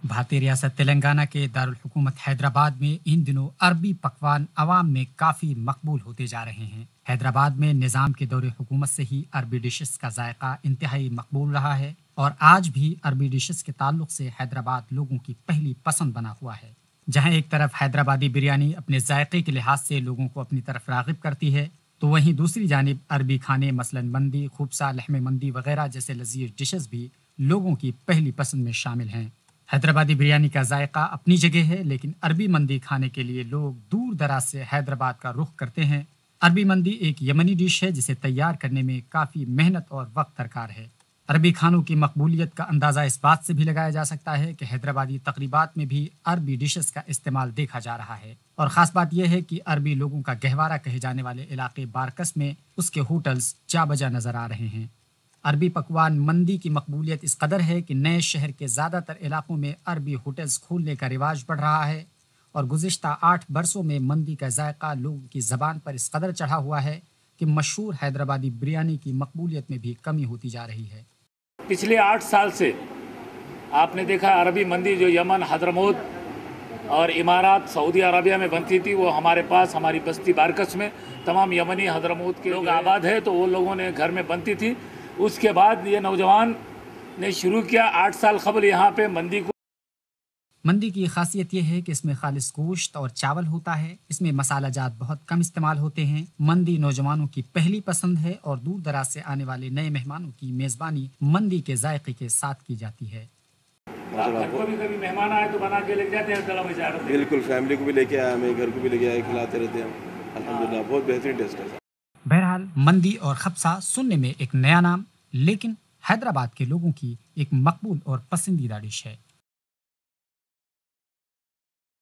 بھارتی ریاست تلنگانہ کے دارالحکومت حیدرآباد میں ان دنوں عربی پکوان عوام میں کافی مقبول ہوتے جا رہے ہیں۔ حیدرآباد میں نظام کے دور حکومت سے ہی عربی ڈشز کا ذائقہ انتہائی مقبول رہا ہے اور آج بھی عربی ڈشز کے تعلق سے حیدرآباد لوگوں کی پہلی پسند بنا ہوا ہے۔ جہاں ایک طرف حیدرآبادی بریانی اپنے ذائقے کے لحاظ سے لوگوں کو اپنی طرف راغب کرتی ہے، تو وہیں دوسری جانب عربی کھانے مثلاً مندی، خوبصا، لحم مندی وغیرہ جیسے لذیذ ڈشز بھی لوگوں کی پہلی پسند میں شامل ہیں۔ حیدرآبادی بریانی کا ذائقہ اپنی جگہ ہے، لیکن عربی مندی کھانے کے لیے لوگ دور دراز سے حیدرآباد کا رخ کرتے ہیں۔ عربی مندی ایک یمنی ڈش ہے جسے تیار کرنے میں کافی محنت اور وقت درکار ہے۔ عربی کھانوں کی مقبولیت کا اندازہ اس بات سے بھی لگایا جا سکتا ہے کہ حیدرآبادی تقریبات میں بھی عربی ڈشز کا استعمال دیکھا جا رہا ہے، اور خاص بات یہ ہے کہ عربی لوگوں کا گہوارہ کہے جانے والے علاقے بارکس میں اس کے ہوٹلز جا بجا نظر آ رہے ہیں۔ عربی پکوان مندی کی مقبولیت اس قدر ہے کہ نئے شہر کے زیادہ تر علاقوں میں عربی ہوٹلز کھولنے کا رواج بڑھ رہا ہے، اور گزشتہ 8 برسوں میں مندی کا ذائقہ لوگوں کی زبان پر اس قدر چڑھا ہوا ہے کہ مشہور حیدرآبادی بریانی کی مقبولیت میں بھی کمی ہوتی جا رہی ہے۔ پچھلے 8 سال سے آپ نے دیکھا عربی مندی جو یمن، حضرموت اور امارات، سعودی عربیہ میں بنتی تھی، وہ ہمارے پاس ہماری بستی بارکس میں تمام یمنی حضرموت کے لوگ آباد ہے، تو وہ لوگوں نے گھر میں بنتی تھی۔ اس کے بعد یہ نوجوان نے شروع کیا 8 سال قبل یہاں پہ مندی کو۔ مندی کی خاصیت یہ ہے کہ اس میں خالص گوشت اور چاول ہوتا ہے، اس میں مسالہ جات بہت کم استعمال ہوتے ہیں۔ مندی نوجوانوں کی پہلی پسند ہے اور دور دراز سے آنے والے نئے مہمانوں کی میزبانی مندی کے ذائقے کے ساتھ کی جاتی ہے۔ گھر کو بھی کبھی مہمان آئے تو بنا کے لے جاتے ہیں گلا میں۔ بالکل، فیملی کو بھی لے کے آیا، ہمیں گھر کو بھی لے کے آئے، کھلاتے رہتے ہیں۔ الحمدللہ بہت بہترین ٹیسٹ ہے۔ بہرحال مندی اور خبسہ سننے میں ایک نیا نام، لیکن حیدرآباد کے لوگوں کی ایک مقبول اور پسندیدہ ڈش ہے۔